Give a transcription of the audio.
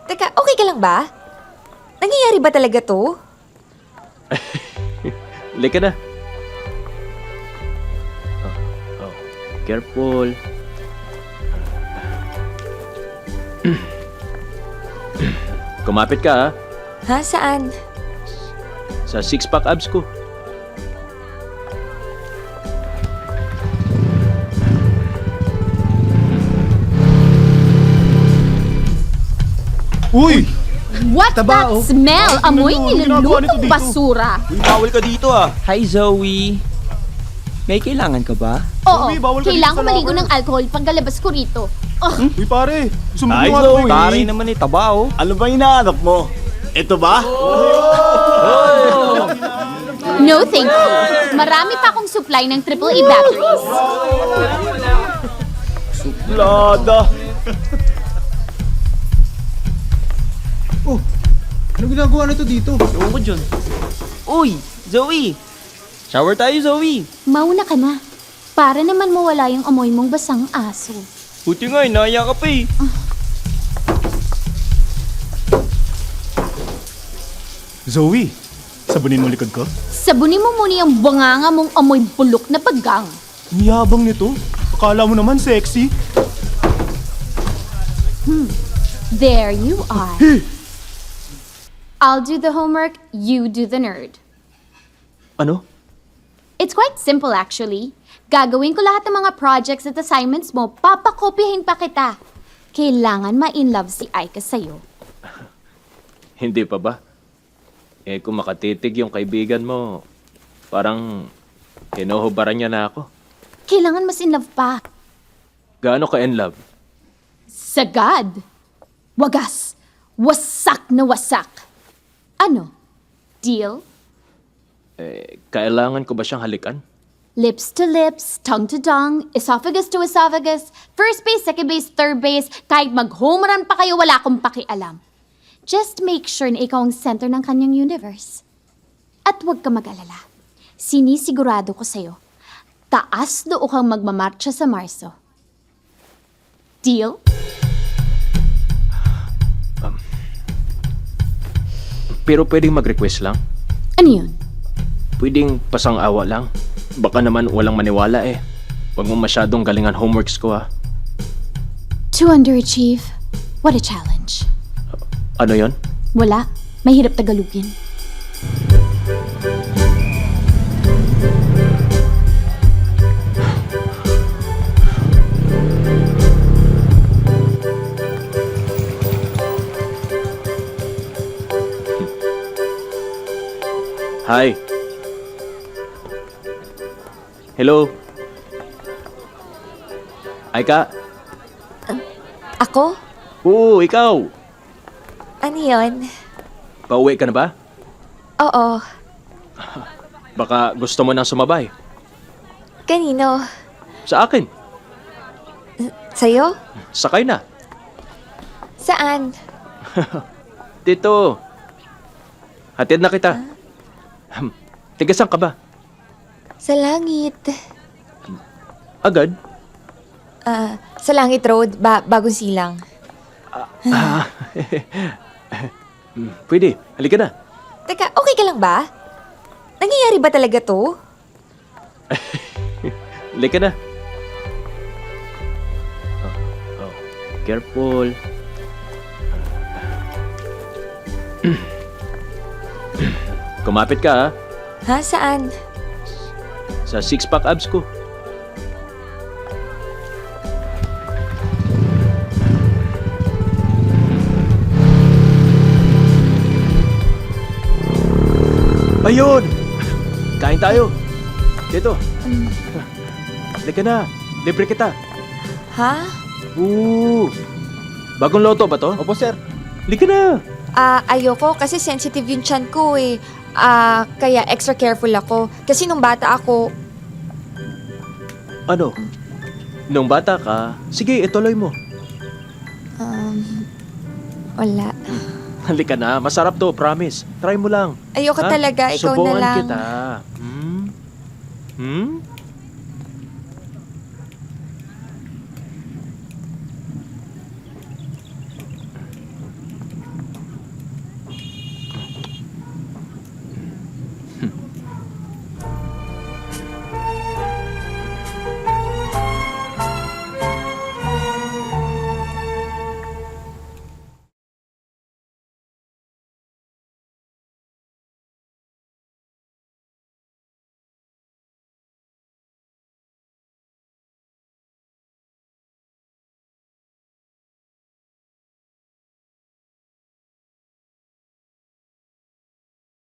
Teka, okay ka lang ba? Nangyayari ba talaga to? Lika na. Careful. Kumapit ka, ha? Ha? Saan? Sa six-pack abs ko. Uy! What Taba, that oh. smell? Amoy Ano ginagawa nito nilulutong dito? basura. Uy, bawal ka dito ah. Hi, Zoe. May kailangan ka ba? Oo, Zoe, bawal ka kailangan ko dito sa maligo locker. ng alcohol pagkalabas ko rito. Uy pare, sumunod Hi, nga Zoe. to Pare naman eh, taba oh. Ano ba hinahanap mo? Ito ba? No thank you. Marami pa akong supply ng AAA batteries. Suplada. Oh, ano ginagawa nito dito? Ewan ko dyan. Uy, Zoe. Shower tayo, Zoe. Mauna ka na. Para naman mawala yung amoy mong basang aso. Buti nga, inaya ka pa eh. Zoe, sabunin mo likod ko? Sabunin mo muna yung bunganga mong amoy bulok na paggang. Niyabang nito. Akala mo naman sexy. There you are. I'll do the homework, you do the nerd. Ano? It's quite simple actually. Gagawin ko lahat ng mga projects at assignments mo, papakopyahin pa kita. Kailangan ma-in love si Aika sa'yo. Hindi pa ba? Eh, kung makatitig yung kaibigan mo, parang hinuhubaran niya na ako. Kailangan mas in love pa. Gaano ka in love? Sagad. Wagas. Wasak na wasak. Ano? Deal? Eh, kailangan ko ba siyang halikan? Lips to lips, tongue to tongue, esophagus to esophagus, first base, second base, third base, kahit mag-home run pa kayo, wala akong pakialam. Just make sure na ikaw ang center ng kanyang universe. At huwag ka mag-alala. Sinisigurado ko sa'yo, taas loo kang magmamarcha sa Marso. Deal? Pero pwedeng mag-request lang? Ano yun? Pwedeng pasang-awa lang? Baka naman walang maniwala eh. Huwag mo masyadong galingan homeworks ko ha. To underachieve, what a challenge. Ano yon? Wala, mahirap tagalugin. Hi. Hello. Aika? Ako? Oo, ikaw. Ano yun? Pauwi ka na ba? Oo. Baka gusto mo nang sumabay. Kanino? Sa akin. Sa'yo? Sakay na. Saan? Dito. Hatid na kita. Tigasan ka ba? Sa langit. Agad? Sa Langit Road, bagong silang. Pwede. Halika na. Teka, okay ka lang ba? Nangyayari ba talaga to? Halika na. Careful. Kumapit ka, ha? Ha? Saan? Sa six-pack abs ko. Ayun! Kain tayo. Dito. Halika na. Libre kita. Ha? Oo. Bagong loto ba to? Opo sir. Halika na. Ayoko kasi sensitive yung tiyan ko eh. Kaya extra careful ako. Kasi nung bata ako, Ano? Nung bata ka, sige, ituloy mo. wala. Halika na. Masarap to, promise. Try mo lang. Ayoko Ha? talaga, ikaw na Subukan lang. kita. Hmm?